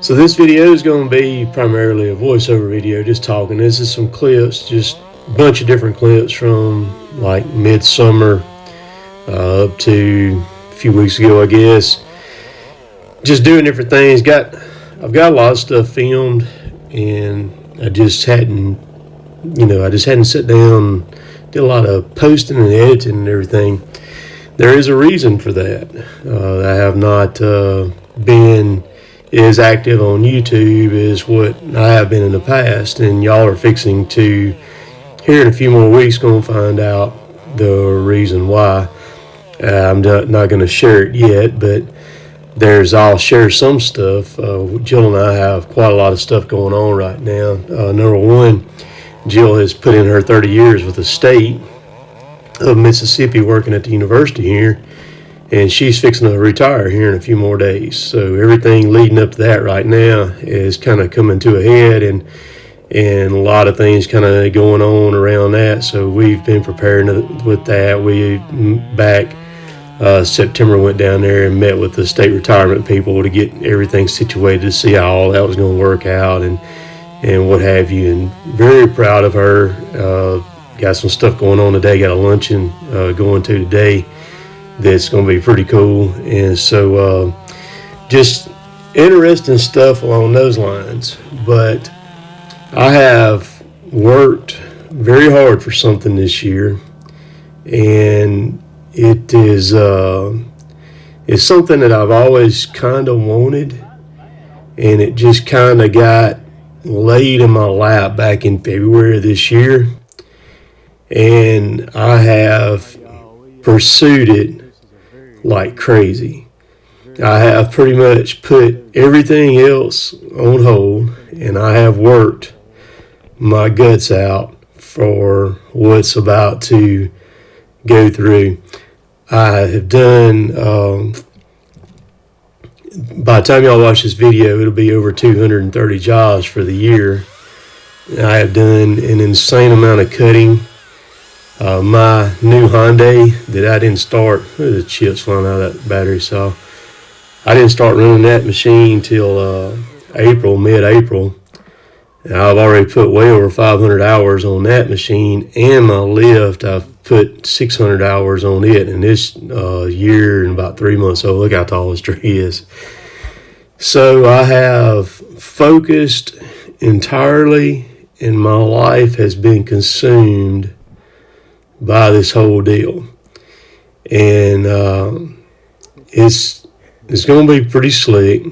So this video is going to be primarily a voiceover video, just talking. This is some clips, just a bunch of different clips from like midsummer up to a few weeks ago, I guess. Just doing different things. I've got a lot of stuff filmed, and I just hadn't sat down, did a lot of posting and editing and everything. There is a reason for that. I have not been as active on YouTube as what I have been in the past, and y'all are fixing to, here in a few more weeks, going to find out the reason why. I'm not going to share it yet, but I'll share some stuff. Jill and I have quite a lot of stuff going on right now. Number one, Jill has put in her 30 years with the state of Mississippi working at the university here, and she's fixing to retire here in a few more days. So everything leading up to that right now is kind of coming to a head, and a lot of things kind of going on around that. So we've been preparing with that. We back September went down there and met with the state retirement people to get everything situated to see how all that was going to work out and what have you. And very proud of her. Got some stuff going on today. Got a luncheon going to today that's going to be pretty cool. And so just interesting stuff along those lines. But I have worked very hard for something this year, and it is it's something that I've always kind of wanted, and it just kind of got laid in my lap back in February of this year, and I have pursued it like crazy. I have pretty much put everything else on hold, and I have worked my guts out for what's about to go through. I have done, by the time y'all watch this video, it'll be over 230 jobs for the year. I have done an insane amount of cutting. My new Hyundai that I didn't start, the chips flying out of that battery saw. I didn't start running that machine till mid-April. And I've already put way over 500 hours on that machine, and my lift, I've put 600 hours on it in this year and about 3 months old. Look how tall this tree is. So I have focused entirely, and my life has been consumed by this whole deal. And it's going to be pretty slick.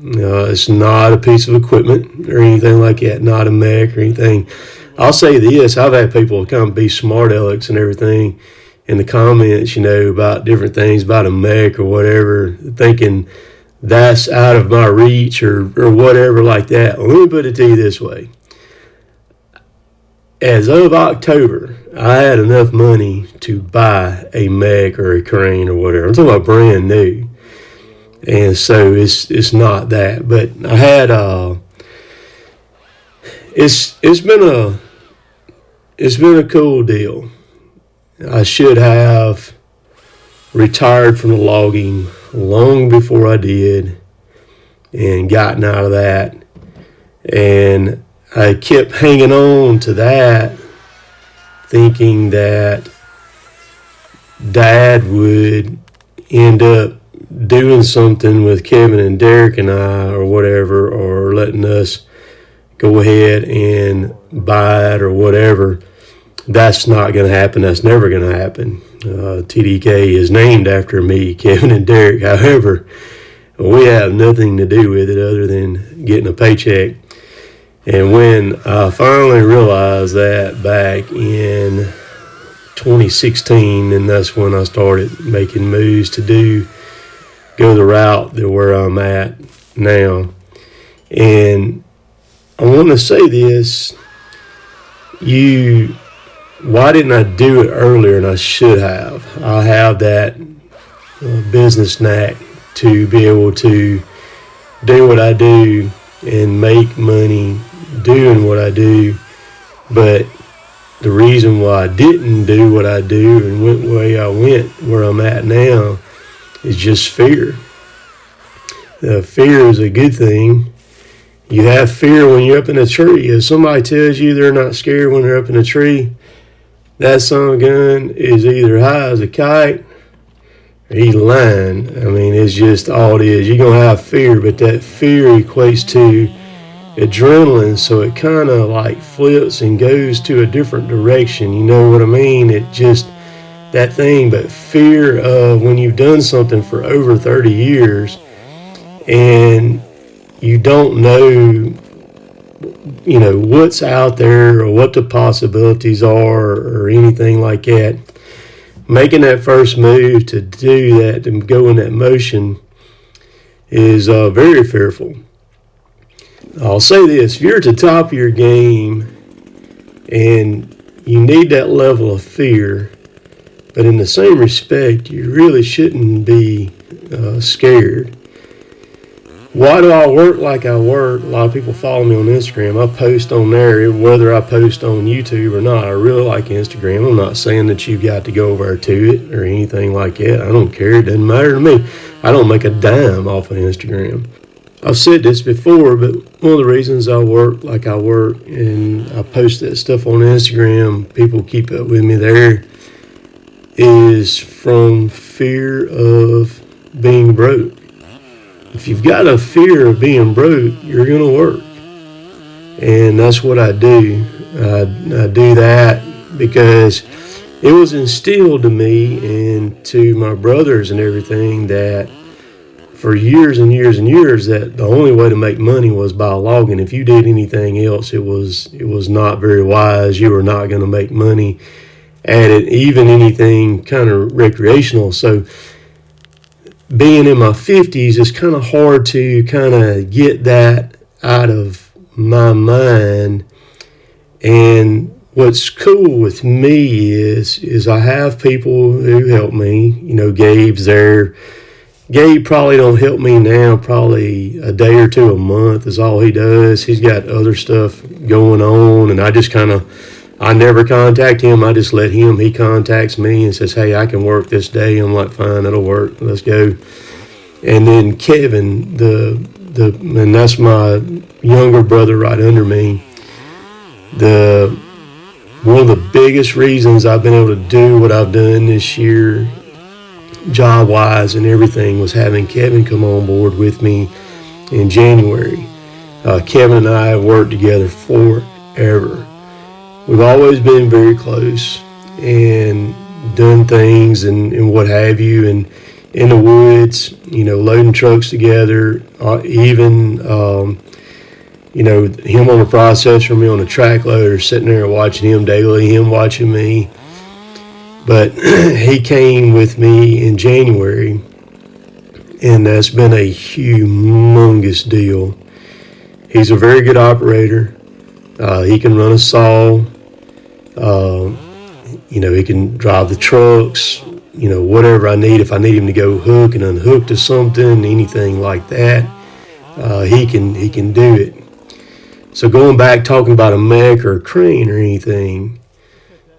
It's not a piece of equipment or anything like that, not a mech or anything. I'll say this, I've had people kind of be smart alecks and everything in the comments, about different things, about a mech or whatever, thinking that's out of my reach or whatever like that. Let me put it to you this way. As of October, I had enough money to buy a mech or a crane or whatever. I'm talking about brand new. And so it's not that, but I had it's been a cool deal. I should have retired from the logging long before I did and gotten out of that, and I kept hanging on to that, thinking that Dad would end up doing something with Kevin and Derek and I or whatever, or letting us go ahead and buy it or whatever. That's not going to happen. That's never going to happen. TDK is named after me, Kevin and Derek. However, we have nothing to do with it other than getting a paycheck. And when I finally realized that back in 2016, and that's when I started making moves to go the route that where I'm at now. And I want to say this, why didn't I do it earlier? And I should have. I have that business knack to be able to do what I do and make money doing what I do. But the reason why I didn't do what I do and went the way I went where I'm at now is just fear. Fear is a good thing, You have fear when you're up in a tree. If somebody tells you they're not scared when they're up in a tree, that son of a gun is either high as a kite or he's lying. I mean, it's just all it is. You're going to have fear, but that fear equates to adrenaline, so it kind of like flips and goes to a different direction. You know what I mean? It just, that thing. But fear of when you've done something for over 30 years and you don't know, you know, what's out there or what the possibilities are or anything like that. Making that first move to do that, to go in that motion, is very fearful. I'll say this: if you're at the top of your game and you need that level of fear, but in the same respect, you really shouldn't be scared. Why do I work like I work? A lot of people follow me on Instagram. I post on there, whether I post on YouTube or not. I really like Instagram. I'm not saying that you've got to go over to it or anything like that. I don't care. It doesn't matter to me. I don't make a dime off of Instagram. I've said this before, but one of the reasons I work like I work and I post that stuff on Instagram, people keep up with me there, is from fear of being broke. If you've got a fear of being broke, you're going to work. And that's what I do. I do that because it was instilled to me and to my brothers and everything that for years and years and years that the only way to make money was by logging. If you did anything else, it was not very wise. You were not going to make money at it, even anything kind of recreational. So being in my 50s, it's kind of hard to kind of get that out of my mind. And what's cool with me is I have people who help me. You know, Gabe's there. Gabe probably don't help me now, probably a day or two a month is all he does. He's got other stuff going on, and I never contact him. I just let him. He contacts me and says, hey, I can work this day. I'm like, fine, that'll work. Let's go. And then Kevin, and that's my younger brother right under me. One of the biggest reasons I've been able to do what I've done this year, job-wise and everything, was having Kevin come on board with me in January. Kevin and I have worked together forever. We've always been very close and done things and what have you, and in the woods, you know, loading trucks together, even, you know, him on the processor, me on the track loader, sitting there watching him daily, him watching me. But he came with me in January, and that's been a humongous deal. He's a very good operator. He can run a saw. You know, he can drive the trucks, you know, whatever I need. If I need him to go hook and unhook to something, anything like that, he can do it. So going back, talking about a mech or a crane or anything,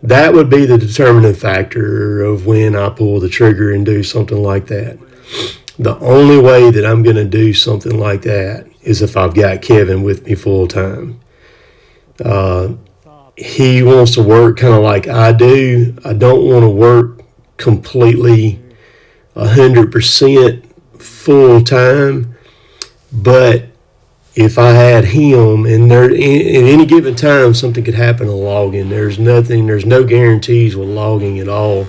that would be the determining factor of when I pull the trigger and do something like that. The only way that I'm going to do something like that is if I've got Kevin with me full time. He wants to work kind of like I do. I don't want to work completely 100% full time, but if I had him, and there at any given time something could happen to logging. There's no guarantees with logging at all.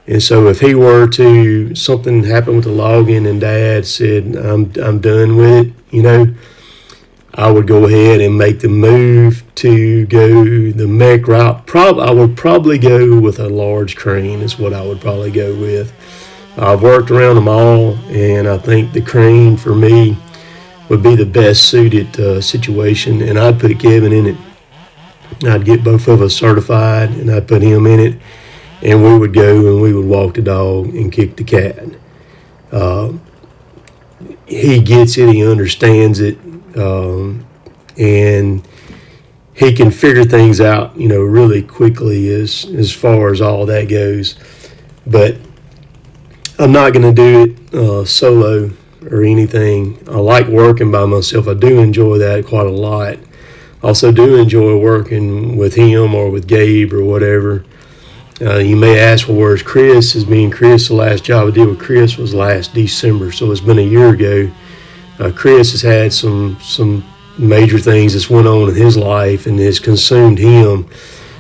And so if he were to, something happen with the logging and Dad said, I'm done with it, you know, I would go ahead and make the move to go the mech route. I would probably go with a large crane is what I would probably go with. I've worked around them all, and I think the crane for me would be the best suited situation, and I'd put Kevin in it. I'd get both of us certified, and I'd put him in it, and we would go and we would walk the dog and kick the cat. He gets it, he understands it, and he can figure things out, you know, really quickly as far as all that goes. But I'm not going to do it solo. or anything. I like working by myself. I do enjoy that quite a lot. I also do enjoy working with him or with Gabe or whatever. You may ask, well, where's Chris? As being Chris, the last job I did with Chris was last December, so it's been a year ago. Chris has had some major things that's went on in his life and has consumed him.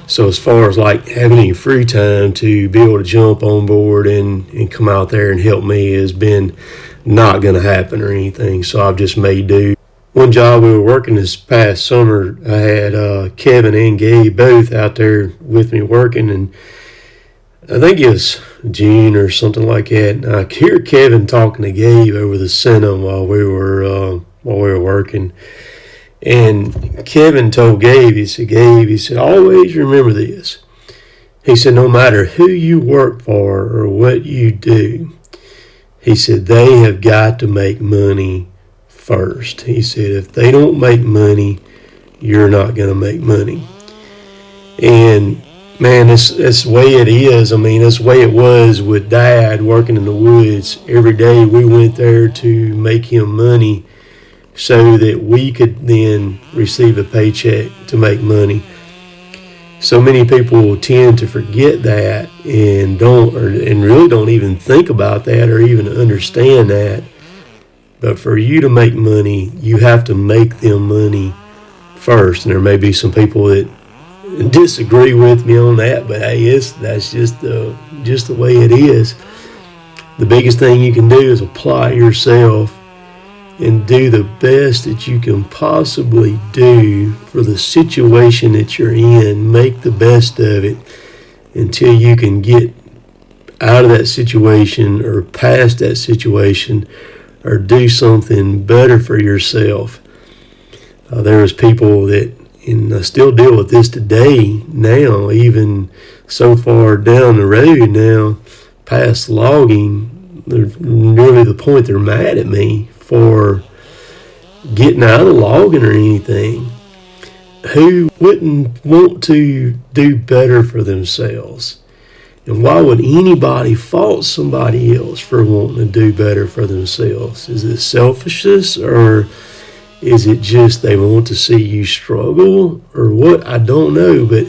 So as far as like having any free time to be able to jump on board and come out there and help me has been not going to happen or anything. So I've just made do. One job we were working this past summer, I had Kevin and Gabe both out there with me working, and I think it was June or something like that. And I hear Kevin talking to Gabe over the Cinema while we were working. And Kevin told Gabe, he said, always remember this. He said, no matter who you work for or what you do, he said, they have got to make money first. He said, if they don't make money, you're not going to make money. And man, that's the way it is. I mean, that's the way it was with Dad working in the woods. Every day we went there to make him money so that we could then receive a paycheck to make money. So many people tend to forget that and really don't even think about that or even understand that. But for you to make money, you have to make them money first. And there may be some people that disagree with me on that, but hey, that's just the way it is. The biggest thing you can do is apply yourself and do the best that you can possibly do for the situation that you're in. Make the best of it until you can get out of that situation or past that situation or do something better for yourself. There's people that, and I still deal with this today now, even so far down the road now, past logging, they're nearly to the point they're mad at me for getting out of logging or anything. Who wouldn't want to do better for themselves? And why would anybody fault somebody else for wanting to do better for themselves? Is it selfishness, or is it just they want to see you struggle, or what? I don't know, but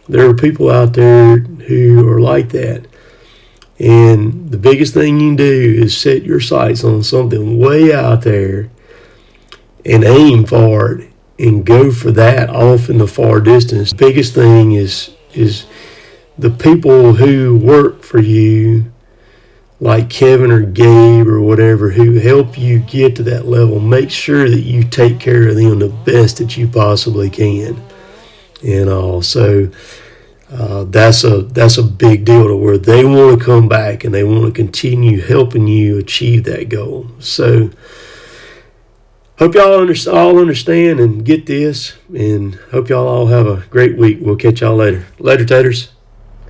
there are people out there who are like that. And the biggest thing you can do is set your sights on something way out there and aim for it and go for that off in the far distance. The biggest thing is the people who work for you, like Kevin or Gabe or whatever, who help you get to that level. Make sure that you take care of them the best that you possibly can. And also, that's a big deal to where they want to come back and they want to continue helping you achieve that goal. So hope y'all all understand and get this, and hope y'all all have a great week. We'll catch y'all later. Later, taters.